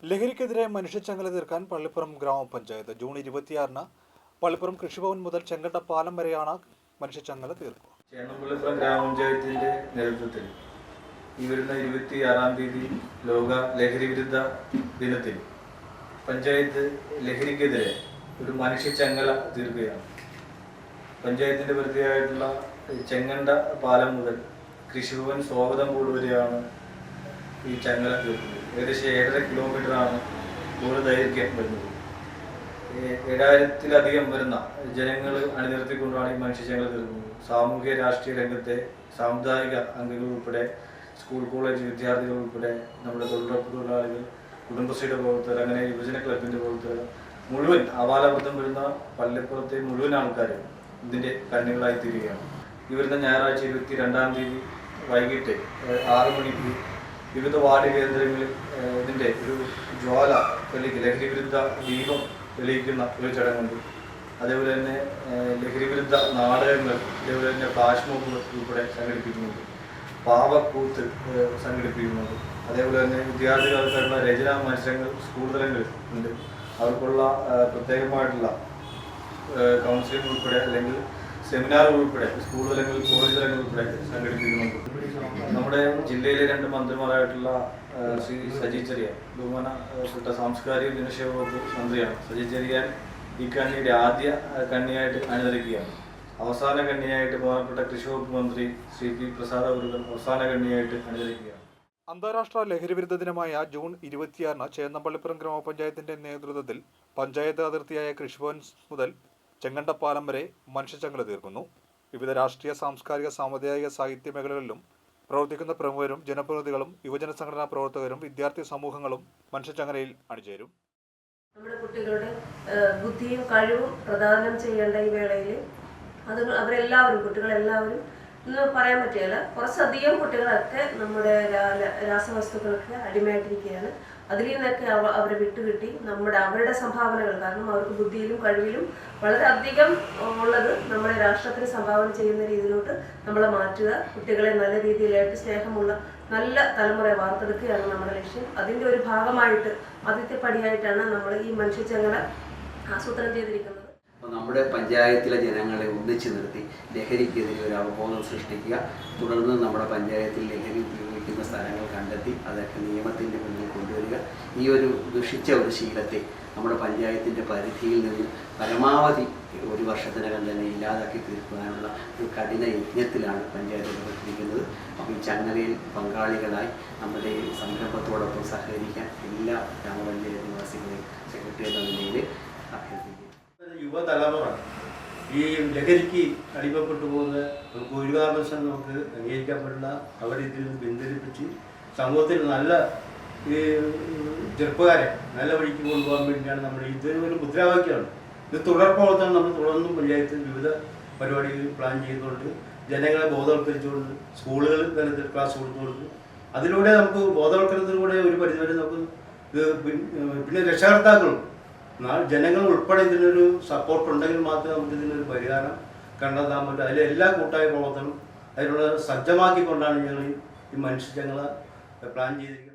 ലഹരിക്കെതിരെ മനുഷ്യച്ചങ്ങല തീർക്കാൻ പള്ളിപ്പുറം ഗ്രാമപഞ്ചായത്ത് ജൂൺ 26-ന് പള്ളിപ്പുറം കൃഷിഭവൻ മുതൽ ചെങ്കട്ട പാലം വരെയാണ് മനുഷ്യച്ചങ്ങല തീർക്കുക. പള്ളിപ്പുറം ഗ്രാമപഞ്ചായത്തിന്റെ നേതൃത്വത്തിൽ ഈ വരുന്ന 26-ാം തീയതി ലോക ലഹരി വിരുദ്ധ ദിനത്തിൽ പഞ്ചായത്ത് ലഹരിക്കെതിരെ ഒരു മനുഷ്യച്ചങ്ങല തീർക്കുകയാണ്. പഞ്ചായത്തിന്റെ വൃത്തിയായിട്ടുള്ള ചെങ്കണ്ട പാലം മുതൽ കൃഷിഭവൻ സ്വാഗതം ബോർഡ് വരെയാണ് ഈ ചങ്ങല തീർക്കുന്നത്. ഏകദേശം 7.5 കിലോമീറ്ററാണ് ബോർഡ് ദൈർഘ്യം വരുന്നത്. 7000-ത്തിലധികം വരുന്ന ജനങ്ങൾ അണിനിർത്തിക്കൊണ്ടാണ് ഈ മനുഷ്യച്ചങ്ങല തീർക്കുന്നത്. സാമൂഹ്യ രാഷ്ട്രീയ രംഗത്തെ സാമുദായിക അംഗങ്ങൾ ഉൾപ്പെടെ സ്കൂൾ കോളേജ് വിദ്യാർത്ഥികൾ ഉൾപ്പെടെ നമ്മുടെ തൊഴിലുറപ്പ് തൊഴിലാളികൾ, കുടുംബശ്രീയുടെ പ്രവർത്തകർ, അങ്ങനെ യുവജന ക്ലബിന്റെ പ്രവർത്തകർ മുഴുവൻ ആവാലബദ്ധം വരുന്ന പള്ളിപ്പുറത്തെ മുഴുവൻ ആൾക്കാരും ഇതിന്റെ കണ്ണികളായി തീരുകയാണ്. ഈ വരുന്ന ഞായറാഴ്ച 22-ാം തീയതി വൈകിട്ട് 6 മണിക്ക് വിവിധ വാർഡ് കേന്ദ്രങ്ങളിൽ ഇതിന്റെ ഒരു ജ്വാല തെളിയിക്കുക, ലഹരി വിരുദ്ധ ദീപം തെളിയിക്കുന്ന ഒരു ചടങ്ങുണ്ട്. അതേപോലെ തന്നെ ലഹരി വിരുദ്ധ നാടകങ്ങൾ, അതേപോലെ തന്നെ ഫ്ലാഷ് മോബ് ഉൾപ്പെടെ സംഘടിപ്പിക്കുന്നുണ്ട്. പാവക്കൂത്ത് സംഘടിപ്പിക്കുന്നുണ്ട്. അതേപോലെ തന്നെ വിദ്യാർത്ഥികൾക്കുള്ള രചനാ മത്സരങ്ങൾ സ്കൂൾ തലങ്ങളിൽ ഉണ്ട്. അവർക്കുള്ള പ്രത്യേകമായിട്ടുള്ള കൗൺസിലിംഗ് ഉൾപ്പെടെ അല്ലെങ്കിൽ സെമിനാർ ഉൾപ്പെടെ സ്കൂൾ തലങ്ങളിൽ കോളേജ് തലങ്ങളിൽ ഉൾപ്പെടെ സംഘടിപ്പിക്കുന്നുണ്ട്. നമ്മുടെ ജില്ലയിലെ 2 മന്ത്രിമാരായിട്ടുള്ള ശ്രീ സജി ചെറിയാൻ, ബഹുമാനപ്പെട്ട സാംസ്കാരിക വിനിമയ വകുപ്പ് മന്ത്രിയാണ്. സജി ചെറിയാൻ ഈ കണ്ണിയുടെ ആദ്യ കണ്ണിയായിട്ട് അണിനിരക്കുകയാണ്. അവസാന കണ്ണിയായിട്ട് ബഹുമാനപ്പെട്ട കൃഷി വകുപ്പ് മന്ത്രി ശ്രീ പി പ്രസാദ് അവர்கள் അവസാന കണ്ണിയായിട്ട് അണിനിരക്കുകയാണ്. അന്താരാഷ്ട്ര ലഹരി വിരുദ്ധ ദിനമായ ജൂൺ 26-ന് ചേന്നപ്പള്ളിപ്പുറം ഗ്രാമപഞ്ചായത്തിന്റെ നേതൃത്വത്തിൽ പഞ്ചായത്ത് അതിർത്തിയായ കൃഷിഭവൻ മുതൽ ചെങ്കണ്ടപ്പാലം വരെ മനുഷ്യച്ചങ്ങല തീർക്കുന്നു. വിവിധ രാഷ്ട്രീയ, സാംസ്കാരിക, സാമുദായിക, സാഹിത്യ മേഖലകളിലും പ്രവർത്തിക്കുന്ന പ്രമുഖരും ജനപ്രതിനിധികളും യുവജന സംഘടനാ പ്രവർത്തകരും വിദ്യാർത്ഥി സമൂഹങ്ങളും മനുഷ്യച്ചങ്ങലയിൽ അണിചേരും. നമ്മുടെ കുട്ടികളുടെ ബുദ്ധിയും കഴിവും പ്രദാനം ചെയ്യേണ്ട ഈ വേളയിൽ അവരെല്ലാവരും, കുട്ടികളെല്ലാവരും എന്ന് പറയാൻ പറ്റില്ല, കുറച്ചധികം കുട്ടികളൊക്കെ നമ്മുടെ രാസവസ്തുക്കൾക്ക് അടിമയായിട്ടിരിക്കുകയാണ്. അതിൽ നിന്നൊക്കെ അവരെ വിട്ടുകിട്ടി അവരുടെ സംഭാവനകൾ, കാരണം അവർക്ക് ബുദ്ധിയിലും കഴിവിലും വളരെയധികം ഉള്ളത് നമ്മുടെ രാഷ്ട്രത്തിന് സംഭാവന ചെയ്യുന്ന രീതിയിലോട്ട് നമ്മളെ മാറ്റുക. കുട്ടികളെ നല്ല രീതിയിലായിട്ട് സ്നേഹമുള്ള നല്ല തലമുറയെ വാർത്തെടുക്കുകയാണ് നമ്മുടെ ലക്ഷ്യം. അതിൻ്റെ ഒരു ഭാഗമായിട്ട് ആദ്യത്തെ പടിയായിട്ടാണ് നമ്മൾ ഈ മനുഷ്യച്ചങ്ങല ആസൂത്രണം ചെയ്തിരിക്കുന്നത്. നമ്മുടെ പഞ്ചായത്തിലെ ജനങ്ങളെ ഒന്നിച്ചു നിർത്തി ലഹരിക്കെതിരെ ഒരു അവബോധം സൃഷ്ടിക്കുക. തുടർന്ന് നമ്മുടെ പഞ്ചായത്തിൽ ലഹരി ഉപയോഗിക്കുന്ന സ്ഥലങ്ങൾ കണ്ടെത്തി അതൊക്കെ നിയമത്തിൻ്റെ മുന്നിൽ കൊണ്ടുവരിക. ഈ ഒരു ദുഷിച്ച ഒരു ശീലത്തെ നമ്മുടെ പഞ്ചായത്തിൻ്റെ പരിധിയിൽ നിന്ന് പരമാവധി 1 വർഷത്തിനകം തന്നെ ഇല്ലാതാക്കി തീർക്കാനുള്ള ഒരു കഠിന യജ്ഞത്തിലാണ് പഞ്ചായത്ത് പ്രവർത്തിക്കുന്നത്. അപ്പോൾ ഈ ചങ്ങലയിൽ പങ്കാളികളായി നമ്മുടെ ഈ സംരംഭത്തോടൊപ്പം സഹകരിക്കാൻ എല്ലാ ഗ്രാമപഞ്ചായത്ത് നിവാസികളെയും സെക്രട്ടറി എന്ന നിലയിൽ അഭ്യർത്ഥിക്കുന്നു. യുവതലമുറ ഈ ലഹരിക്ക് അടിമപ്പെട്ടു പോകുന്ന ഒരു കാരണവശാലും നമുക്ക് അംഗീകരിക്കാൻ പറ്റില്ല. അവരെ ഇതിൽ നിന്ന് പിന്തിരിപ്പിച്ച് സമൂഹത്തിൽ നല്ല ഈ ചെറുപ്പക്കാരെ നല്ല വഴിക്ക് കൊണ്ടുപോകാൻ വേണ്ടിയാണ് നമ്മൾ ഇതൊരു മുദ്രാവാക്യമാണ്. ഇത് തുടർപ്രവർത്തനം നമ്മൾ തുടർന്നും പഞ്ചായത്തിൽ വിവിധ പരിപാടികൾ പ്ലാൻ ചെയ്തുകൊണ്ട് ജനങ്ങളെ ബോധവൽക്കരിച്ചുകൊണ്ട് സ്കൂളുകളിൽ തലത്തിൽ ക്ലാസ് കൊടുത്തുകൊണ്ട് അതിലൂടെ നമുക്ക് ബോധവൽക്കരണത്തിലൂടെ ഒരു പരിധിവരെ നമുക്ക് ഇത് പിന്നെ രക്ഷകർത്താക്കളും ജനങ്ങൾ ഉൾപ്പെടെ ഇതിനൊരു സപ്പോർട്ട് ഉണ്ടെങ്കിൽ മാത്രമേ നമുക്ക് ഇതിനൊരു പരിഹാരം കണ്ടെത്താൻ പറ്റൂ. അതിലെ എല്ലാ കൂട്ടായ പ്രവർത്തനം അതിനുള്ള സജ്ജമാക്കിക്കൊണ്ടാണ് ഞങ്ങൾ ഈ മനുഷ്യച്ചങ്ങല പ്ലാൻ ചെയ്തിരിക്കുന്നത്.